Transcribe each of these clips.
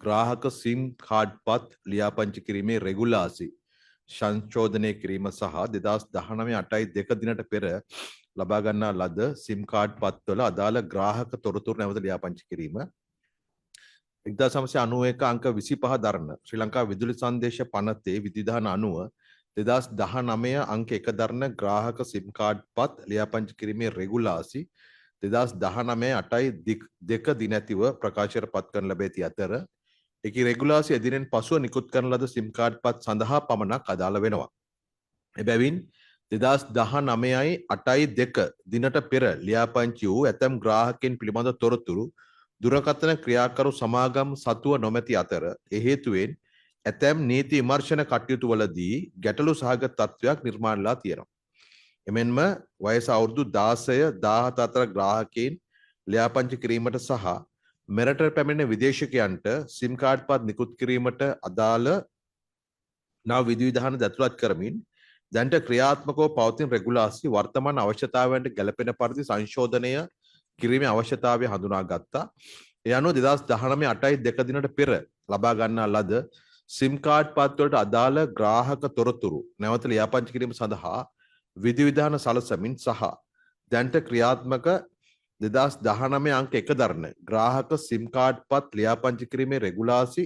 ග්‍රාහක sim card පත් ලියාපදිංචි කිරීමේ රෙගුලාසි සංශෝධනය කිරීම සහ 2019 8.2 දිනට පෙර ලබා ගන්නා ලද සිම් කාඩ් පත්වල අදාළ ග්‍රාහක තොරතුරු නැවත ලියාපදිංචි කිරීම 1991 අංක 25 දරන ශ්‍රී ලංකා විදුලි සංදේශ පනතේ විධිවිධාන අනුව 2019 අංක 1 දරන ග්‍රාහක සිම් කාඩ් පත් ලියාපදිංචි කිරීමේ රෙගුලාසි 2019 8.2 දින ඇතිව ප්‍රකාශයට පත් කරන ලැබ ඇති අතර ඒකී රෙගුලාසි එදිනෙන් පසුව නිකුත් කරන ලද සිම් කාඩ් පත් සඳහා පමණක් අදාළ වෙනවා. එබැවින් 2019යි 8.2 දිනට පෙර ලියාපදිංචි වූ ඇතැම් ග්‍රාහකයන් පිළිබඳ තොරතුරු දුරකථන ක්‍රියාකරු සමාගම් සතුව නොමැති අතර ඒ හේතුවෙන් ඇතැම් නීති විමර්ශන කටයුතු වලදී ගැටලු සහගත තත්ත්වයක් නිර්මාණලා තියෙනවා. එමෙන්ම වයස අවුරුදු 16 17 අතර ග්‍රාහකයන් ලියාපදිංචි කිරීමට සහ මෙරට පැමිණෙන විදේශිකයන්ට සිම් කාඩ් පත් නිකුත් කිරීමට අදාළ නව විධිවිධාන ඇතුළත් කරමින් දැනට ක්‍රියාත්මකව පවතින රෙගුලාසි වර්තමාන අවශ්‍යතාවයන්ට ගැළපෙන පරිදි සංශෝධනය කිරීමේ අවශ්‍යතාවය හඳුනාගත්තා. ඒ අනුව 2019 8.2 දිනට පෙර ලබා ගන්නා ලද සිම් කාඩ් පත් වලට අදාළ ග්‍රාහක තොරතුරු නැවත ලියාපදිංචි කිරීම සඳහා විධිවිධාන සලසමින් සහ දැනට ක්‍රියාත්මක 2019 අංක 1 දරන ග්‍රාහක සිම් කාඩ් පත් ලියාපදිංචි කිරීමේ රෙගුලාසි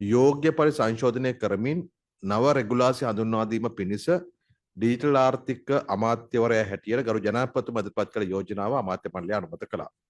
යෝග්‍ය පරිදි සංශෝධනය කරමින් නව රෙගුලාසි හඳුන්වා දීම පිණිස ඩිජිටල් ආර්ථික අමාත්‍යවරයා හැටියට ගරු ජනාධිපතිතුමා ඉදිරිපත් කළ යෝජනාව අමාත්‍ය මණ්ඩලය අනුමත කළා.